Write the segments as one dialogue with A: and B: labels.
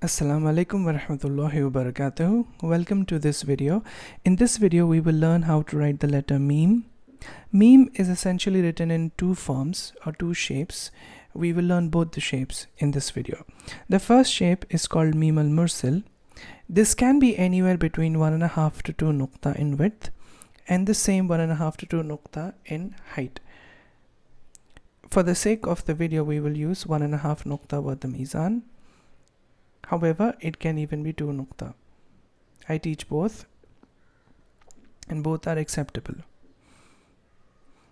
A: Assalamu alaikum wa rahmatullahi wa barakatuh. Welcome to this video. In this video we will learn how to write the letter meme. Meme is essentially written in two forms or two shapes. We will learn both the shapes in this video. The first shape is called meme al-mursil. This can be anywhere between 1.5 to 2 nuqta in width and the same 1.5 to 2 nuqta in height. For the sake of the video we will use 1.5 nuqta wa the mizan. However, it can even be 2 nuqta. I teach both and both are acceptable.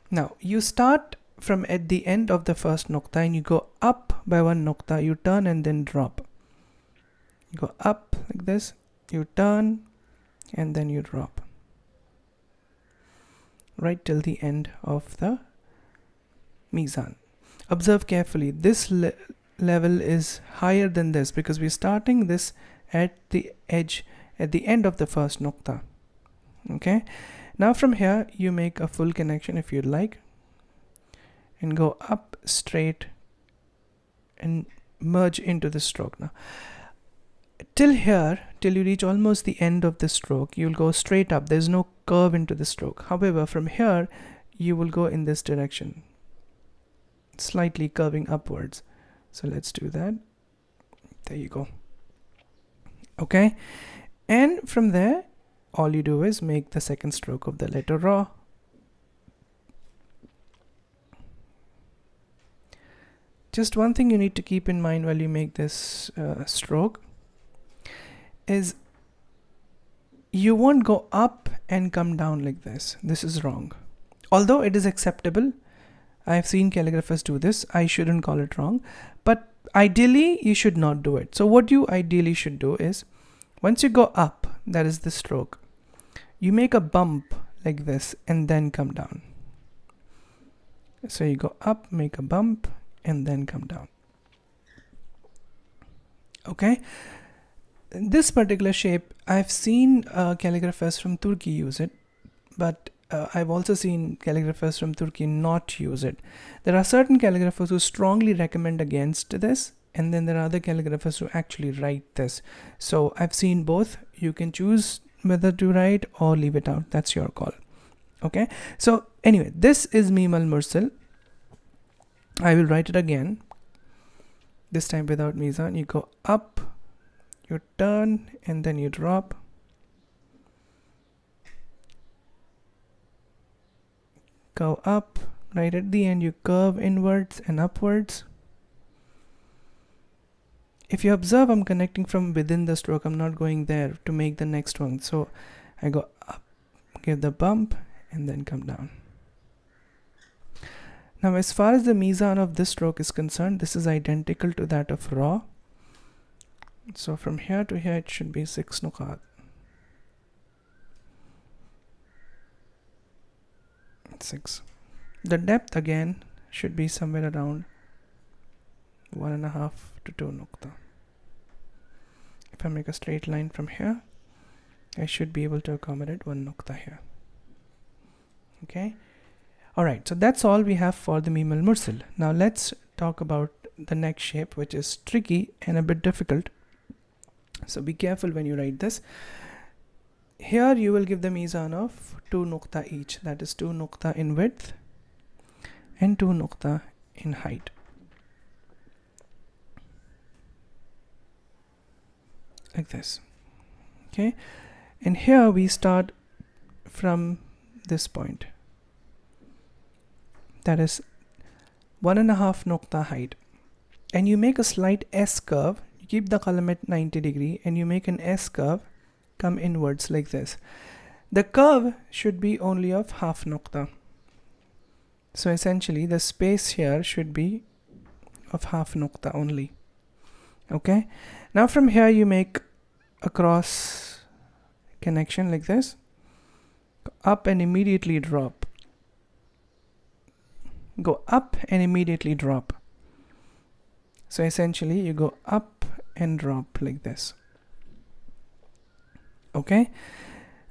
A: Now, you start from at the end of the first nuqta and you go up by 1 nuqta, you turn and then drop. You go up like this, you turn and then you drop. Right till the end of the mizan. Observe carefully, this level is higher than this because we're starting this at the edge at the end of the first nuqta. Okay, now from here you make a full connection if you'd like and go up straight and merge into the stroke. Now till here, till you reach almost the end of the stroke, you'll go straight up. There's no curve into the stroke. However, from here you will go in this direction, slightly curving upwards. So let's do that. There you go. Okay, and from there all you do is make the second stroke of the letter ra. Just one thing you need to keep in mind while you make this stroke is you won't go up and come down like this. This is wrong. Although it is acceptable, I've seen calligraphers do this. I shouldn't call it wrong, but ideally you should not do it. So what you ideally should do is, once you go up, that is the stroke, you make a bump like this and then come down. So you go up, make a bump and then come down. Okay, this particular shape I've seen calligraphers from Turkey use it, but I've also seen calligraphers from Turkey not use it. There are certain calligraphers who strongly recommend against this, and then there are other calligraphers who actually write this. So I've seen both. You can choose whether to write or leave it out. That's your call. Okay, so anyway, this is meme al-mursil. I will write it again, this time without mizan. You go up, you turn and then you drop. Go up, right at the end you curve inwards and upwards. If you observe, I'm connecting from within the stroke. I'm not going there to make the next one. So I go up, give the bump and then come down. Now as far as the mizan of this stroke is concerned, this is identical to that of ra. So from here to here it should be 6 nuqat. 6. The depth again should be somewhere around 1.5 to 2 nuqta. If I make a straight line from here, I should be able to accommodate 1 nuqta here. Okay, alright, so that's all we have for the meme al-mursil. Now let's talk about the next shape, which is tricky and a bit difficult. So be careful when you write this. Here you will give the mizan of 2 nuqta each, that is 2 nuqta in width and 2 nuqta in height. Like this. Okay, and here we start from this point, that is 1.5 nuqta height, and you make a slight S curve. You keep the column at 90 degree and you make an S curve, come inwards like this. The curve should be only of half nuqta. So essentially the space here should be of half nuqta only. Okay, now from here you make a cross connection like this, go up and immediately drop, go up and immediately drop. So essentially you go up and drop like this. Okay,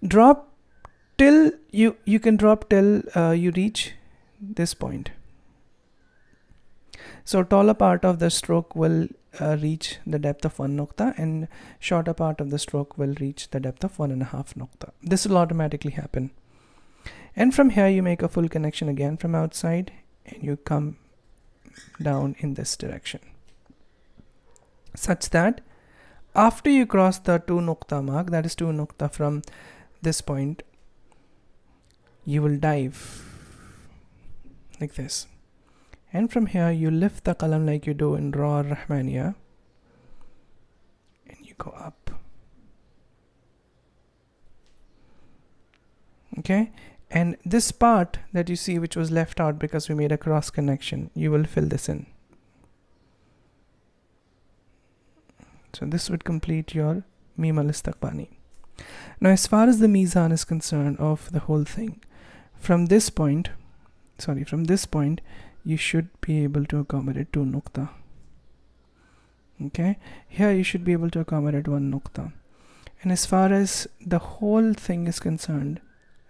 A: drop till you can drop till you reach this point. So taller part of the stroke will reach the depth of 1 nukta, and shorter part of the stroke will reach the depth of 1.5 nukta. This will automatically happen. And from here you make a full connection again from outside, and you come down in this direction, such that after you cross the 2 nukta mark, that is 2 nukta from this point, you will dive like this. And from here you lift the qalam like you do in Ra Rahmaniya, and you go up. Okay, and this part that you see which was left out because we made a cross connection, you will fill this in. So this would complete your Mim al-Istiqbani. Now as far as the mizan is concerned of the whole thing, from this point you should be able to accommodate 2 nukta. Okay, here you should be able to accommodate 1 nukta. And as far as the whole thing is concerned,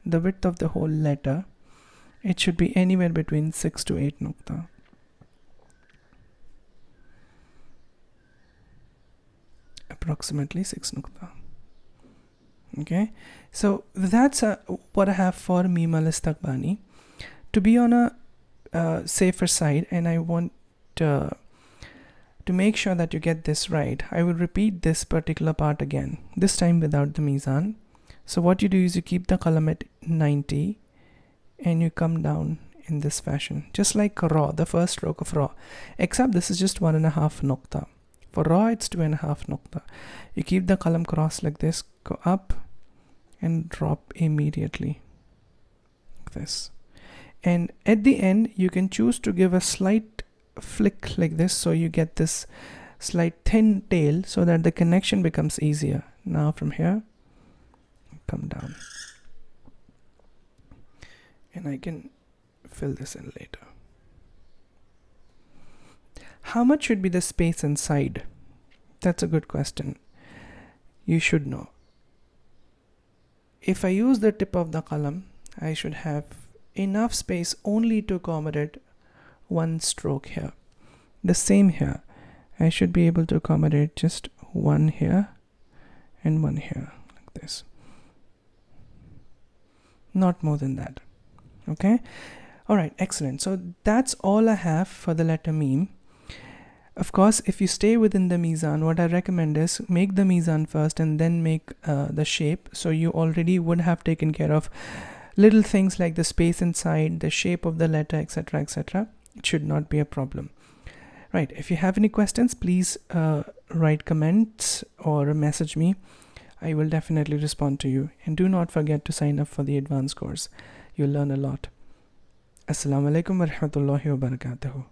A: the width of the whole letter, it should be anywhere between 6 to 8 nukta. Approximately 6 nukta. Okay, so that's what I have for Mim al-Istiqbani. To be on a safer side, and I want to make sure that you get this right, I will repeat this particular part again, this time without the mizan. So what you do is you keep the qalam at 90 and you come down in this fashion, just like Ra, the first stroke of Ra, except this is just 1.5 nukta. For Ra it's 2.5 nukta. You keep the qalam crossed like this, go up and drop immediately like this. And at the end you can choose to give a slight flick like this, so you get this slight thin tail so that the connection becomes easier. Now from here come down, and I can fill this in later. How much should be the space inside? That's a good question. You should know. If I use the tip of the qalam, I should have enough space only to accommodate 1 stroke here. The same here, I should be able to accommodate just 1 here and 1 here like this, not more than that. Okay, all right, excellent. So that's all I have for the letter Mim. Of course, if you stay within the mizan, what I recommend is make the mizan first and then make the shape, so you already would have taken care of little things like the space inside, the shape of the letter, etc., etc. It should not be a problem. Right, if you have any questions, please write comments or message me. I will definitely respond to you. And do not forget to sign up for the advanced course. You'll learn a lot. Assalamu alaikum wa rahmatullahi wa barakatuhu.